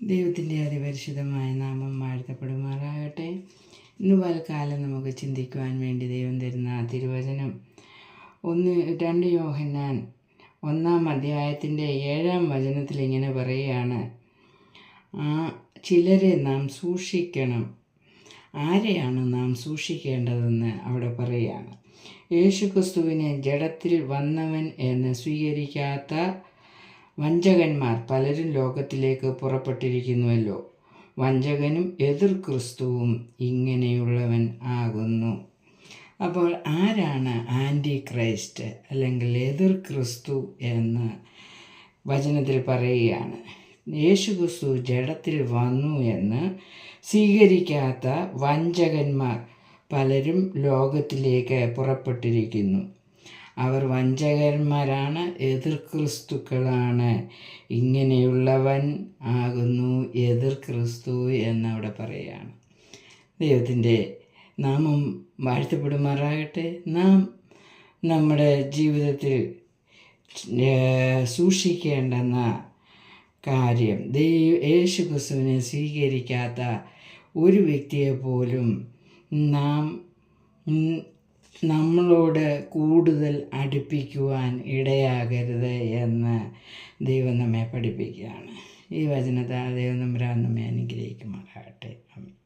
ദൈവത്തിൻ്റെ അതിപരിശുദ്ധമായ നാമം വാഴ്ത്തപ്പെടുമാറാകട്ടെ. ഇന്ന് പൽക്കാലം നമുക്ക് ചിന്തിക്കുവാൻ വേണ്ടി ദൈവം തരുന്ന തിരുവചനം 2 യോഹന്നാൻ 1 അധ്യായത്തിൻ്റെ 7 വചനത്തിൽ ഇങ്ങനെ പറയുകയാണ്, ചിലരെ നാം സൂക്ഷിക്കണം. ആരെയാണ് നാം സൂക്ഷിക്കേണ്ടതെന്ന് അവിടെ പറയുകയാണ്. യേശുക്രിസ്തുവിനെ ജഡത്തിൽ വന്നവൻ എന്ന് സ്വീകരിക്കാത്ത വഞ്ചകന്മാർ പലരും ലോകത്തിലേക്ക് പുറപ്പെട്ടിരിക്കുന്നുവല്ലോ. വഞ്ചകനും എതിർ ക്രിസ്തുവും ഇങ്ങനെയുള്ളവൻ ആകുന്നു. അപ്പോൾ ആരാണ് ആൻറ്റി ക്രൈസ്റ്റ് അല്ലെങ്കിൽ എതിർ ക്രിസ്തു എന്ന് വചനത്തിൽ പറയുകയാണ്. യേശു ക്രിസ്തു ജഡത്തിൽ വന്നു എന്ന് സ്വീകരിക്കാത്ത വഞ്ചകന്മാർ പലരും ലോകത്തിലേക്ക് പുറപ്പെട്ടിരിക്കുന്നു. അവർ വഞ്ചകന്മാരാണ്, എതിർ ക്രിസ്തുക്കളാണ്. ഇങ്ങനെയുള്ളവൻ ആകുന്നു എതിർ ക്രിസ്തു എന്നവിടെ പറയുകയാണ്. ദൈവത്തിൻ്റെ നാമം വാഴ്ത്തപ്പെടുമാറാകട്ടെ. നാം നമ്മുടെ ജീവിതത്തിൽ സൂക്ഷിക്കേണ്ടെന്ന കാര്യം, യേശു ക്രിസ്തുവിനെ സ്വീകരിക്കാത്ത ഒരു വ്യക്തിയെ പോലും നമ്മളോട് കൂടുതൽ അടുപ്പിക്കുവാൻ ഇടയാകരുത് എന്ന് ദൈവം നമ്മെ പഠിപ്പിക്കുകയാണ്. ഈ വചനത്താൽ ദൈവം നമ്മെ അനുഗ്രഹിക്കുമാറാകട്ടെ. ആമേൻ.